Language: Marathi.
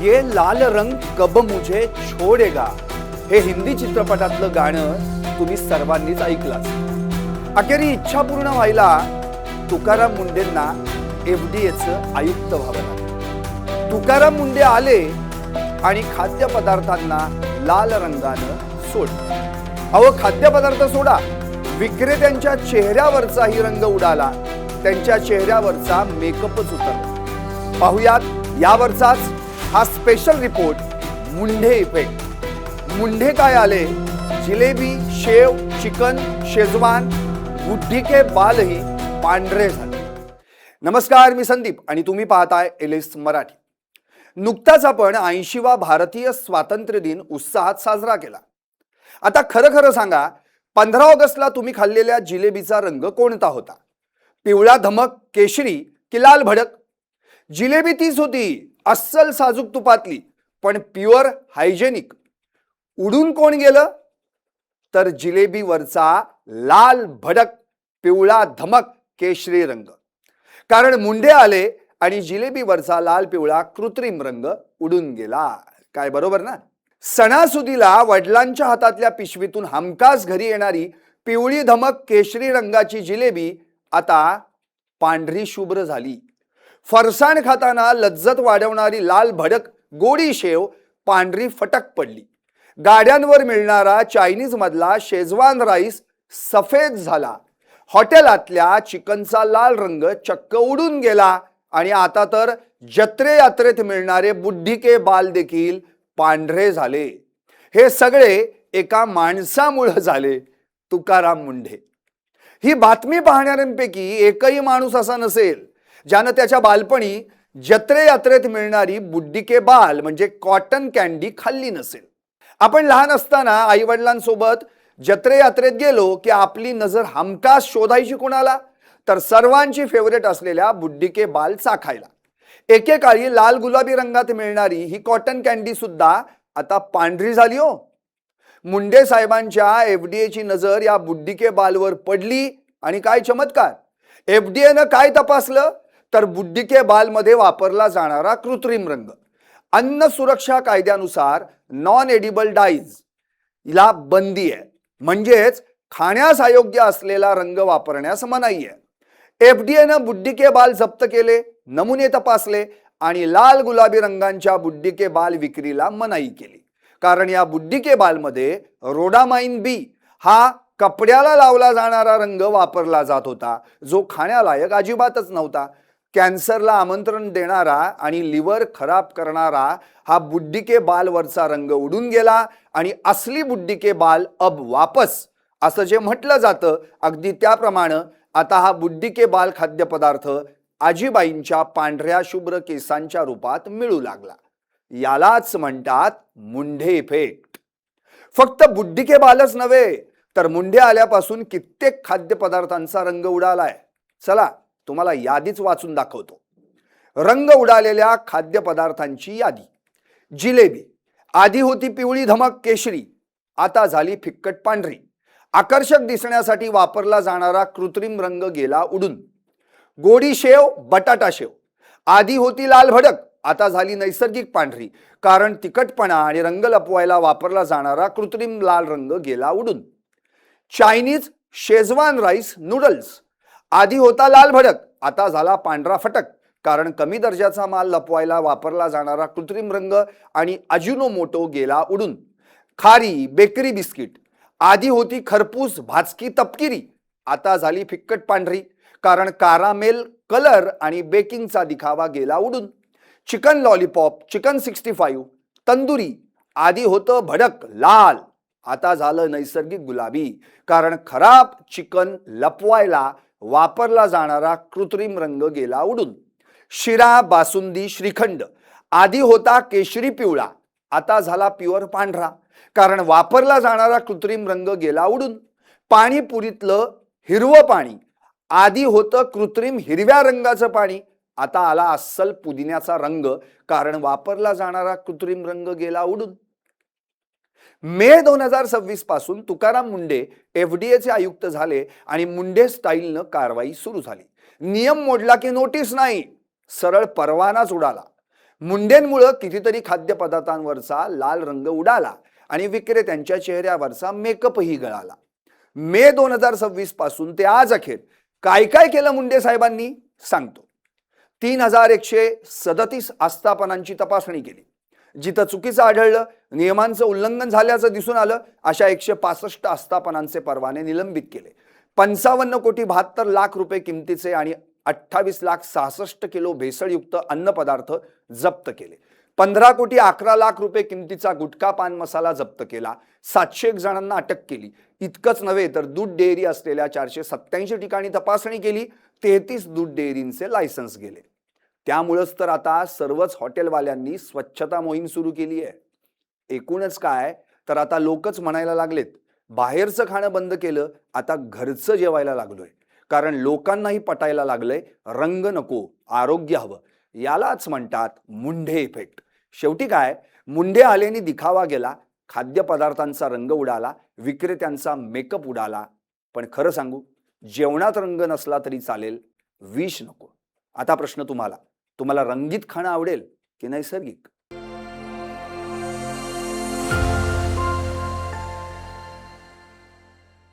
ये लाल रंग कब मुझे छोडेगा हे हिंदी चित्रपटातलं गाणं तुम्ही सर्वांनीच ऐकलं। अखेरी इच्छा पूर्ण व्हायला तुकाराम मुंडेंना एफडीएचं आयुक्त व्हावं लागलं। तुकाराम मुंडे आले आणि खाद्यपदार्थांना लाल रंगानं सोडलं। अहो, खाद्यपदार्थ सोडा, विक्रेत्यांच्या चेहऱ्यावरचाही रंग उडाला, त्यांच्या चेहऱ्यावरचा मेकअपच उतरला। पाहुयात यावरचाच हा special report, Munde effect. Munde काय आले, जिलेबी, शेव, चिकन, शेजवान, बुड्ढी के बालही पांढरे झाले। नमस्कार, मी संदीप आणि तुम्ही पाहताय एलिस मराठी। नुकताच आपण 80वा भारतीय स्वातंत्र्य दिन उत्साहात साजरा केला। आता खरं खरं सांगा, 15 ऑगस्टला तुम्ही खाल्लेल्या जिलेबीचा रंग कोणता होता? पिवळा धमक, केशरी की लाल भडक? जिलेबी तीच होती, अस्सल साजूक तुपातली, पण प्युअर हायजेनिक। उडून कोण गेलं? तर जिलेबीवरचा लाल भडक, पिवळा धमक, केशरी रंग। कारण मुंडे आले आणि जिलेबीवरचा लाल पिवळा कृत्रिम रंग उडून गेला। काय बरोबर ना? सणासुदीला वडिलांच्या हातातल्या पिशवीतून हमखास घरी येणारी पिवळी धमक केशरी रंगाची जिलेबी आता पांढरी शुभ्र झाली। फरसाण खाताना लज्जत वाढवणारी लाल भडक गोडी शेव पांढरी फटक पडली। गाड्यांवर मिळणारा चायनीज मधला शेजवान राईस सफेद झाला। हॉटेलातल्या चिकनचा लाल रंग चक्क उडून गेला आणि आता तर जत्रे यात्रेत मिळणारे बुड्ढी के बाल देखील पांढरे झाले। हे सगळे एका माणसामुळे झाले, तुकाराम मुंडे। ही बातमी पाहणाऱ्यांपैकी एकही माणूस असा नसेल ज्यानं त्याच्या बालपणी जत्रे यात्रेत मिळणारी बुड्ढी के बाल म्हणजे कॉटन कॅन्डी खाल्ली नसेल। आपण लहान असताना आई वडिलांसोबत जत्रे यात्रेत गेलो की आपली नजर हमखास शोधायची कोणाला? तर सर्वांची फेवरेट असलेल्या बुड्ढी के बाल चाखायला। एकेकाळी लाल गुलाबी रंगात मिळणारी ही कॉटन कॅन्डी सुद्धा आता पांढरी झाली हो। मुंडे साहेबांच्या एफडीएची नजर या बुड्ढी के बालवर पडली आणि काय चमत्कार, एफडीएनं काय तपासलं? तर बुड्ढी के बाल मध्ये वापरला जाणारा कृत्रिम रंग। अन्न सुरक्षा कायद्यानुसार नॉन एडिबल डाईज ला बंदी आहे, म्हणजेच खाण्यास अयोग्य असलेला रंग वापरण्यास मनाई आहे। एफडीएनं बुड्ढी के बाल जप्त केले, नमुने तपासले आणि लाल गुलाबी रंगांच्या बुड्ढी के बाल विक्रीला मनाई केली। कारण या बुड्ढी के बाल मध्ये रोडामाइन बी हा कपड्याला लावला जाणारा रंग वापरला जात होता, जो खाण्यालायक अजिबातच नव्हता। कॅन्सरला आमंत्रण देणारा आणि लिव्हर खराब करणारा हा बुड्ढी के बाल वरचा रंग उडून गेला आणि असली बुड्ढी के बाल अब वापस असं जे म्हटलं जातं, अगदी त्याप्रमाणे आता हा बुड्ढी के बाल खाद्यपदार्थ आजीबाईंच्या पांढऱ्या शुभ्र केसांच्या रूपात मिळू लागला। यालाच म्हणतात मुंडे इफेक्ट। फक्त बुड्ढी के बालच नव्हे, तर मुंडे आल्यापासून कित्येक खाद्यपदार्थांचा रंग उडालाय। चला तुम्हाला यादीच वाचून दाखवतो। रंग उडालेल्या खाद्यपदार्थांची यादी। जिलेबी आधी होती पिवळी धमक केशरी, आता झाली फिक्कट पांढरी। आकर्षक दिसण्यासाठी वापरला जाणारा कृत्रिम रंग गेला उडून। गोडी शेव, बटाटा शेव आधी होती लाल भडक, आता झाली नैसर्गिक पांढरी। कारण तिखटपणा आणि रंग लपवायला वापरला जाणारा कृत्रिम लाल रंग गेला उडून। चायनीज शेजवान राईस नूडल्स आधी होता लाल भडक, आता झाला पांढरा फटक। कारण कमी दर्जाचा माल लपवायला वापरला जाणारा कृत्रिम रंग आणि अजिनोमोटो गेला उडून। खारी बेकरी बिस्किट आधी होती खरपूस भाजकी तपकिरी, आता झाली फिक्कट पांढरी। कारण कारामेल कलर आणि बेकिंगचा दिखावा गेला उडून। चिकन लॉलीपॉप, चिकन 65, तंदुरी आधी होतं भडक लाल, आता झालं नैसर्गिक गुलाबी। कारण खराब चिकन लपवायला वापरला जाणारा कृत्रिम रंग गेला उडून। शिरा, बासुंदी, श्रीखंड आधी होता केशरी पिवळा, आता झाला प्युअर पांढरा। कारण वापरला जाणारा कृत्रिम रंग गेला उडून। पाणीपुरीतलं हिरवं पाणी आधी होतं कृत्रिम हिरव्या रंगाचं पाणी, आता आला अस्सल पुदिन्याचा रंग। कारण वापरला जाणारा कृत्रिम रंग गेला उडून। मे 2026 पासून तुकाराम मुंडे एफडीएचे आयुक्त झाले आणि मुंडे स्टाईलनं कारवाई सुरू झाली। नियम मोडला की नोटीस नाही, सरळ परवानाच उडाला। मुंडेंमुळं कितीतरी खाद्यपदार्थांवरचा लाल रंग उडाला आणि विक्रेत्यांच्या चेहऱ्यावरचा मेकअपही गळाला. मे 2026 पासून ते आज अखेर काय काय केलं मुंडे साहेबांनी सांगतो. 3137 आस्थापनांची तपासणी केली. जिथं चुकीचं आढळलं, नियमांचं उल्लंघन झाल्याचं दिसून आलं, अशा 165 आस्थापनांचे परवाने निलंबित केले. 55,72,00,000 रुपये किमतीचे आणि 28,66,00,000 किलो भेसळयुक्त अन्नपदार्थ जप्त केले. 15,11,00,000 रुपये किमतीचा गुटखा पान मसाला जप्त केला. 701 जणांना अटक केली. इतकंच नव्हे तर दूध डेअरी असलेल्या 487 ठिकाणी तपासणी केली. 33 दूध डेअरींचे लायसन्स गेले. त्यामुळेच तर आता सर्वच हॉटेलवाल्यांनी स्वच्छता मोहीम सुरू केली आहे. एकूणच काय तर आता लोकच म्हणायला लागलेत, बाहेरचं खाणं बंद केलं, आता घरचं जेवायला लागलोय. कारण लोकांनाही पटायला लागलंय, रंग नको, आरोग्य हवं. यालाच म्हणतात मुंडे इफेक्ट. शेवटी काय, मुंडे आलेनी दिखावा गेला, खाद्यपदार्थांचा रंग उडाला, विक्रेत्यांचा मेकअप उडाला. पण खरं सांगू, जेवणात रंग नसला तरी चालेल, विष नको. आता प्रश्न तुम्हाला रंगीत खाणं आवडेल की नैसर्गिक?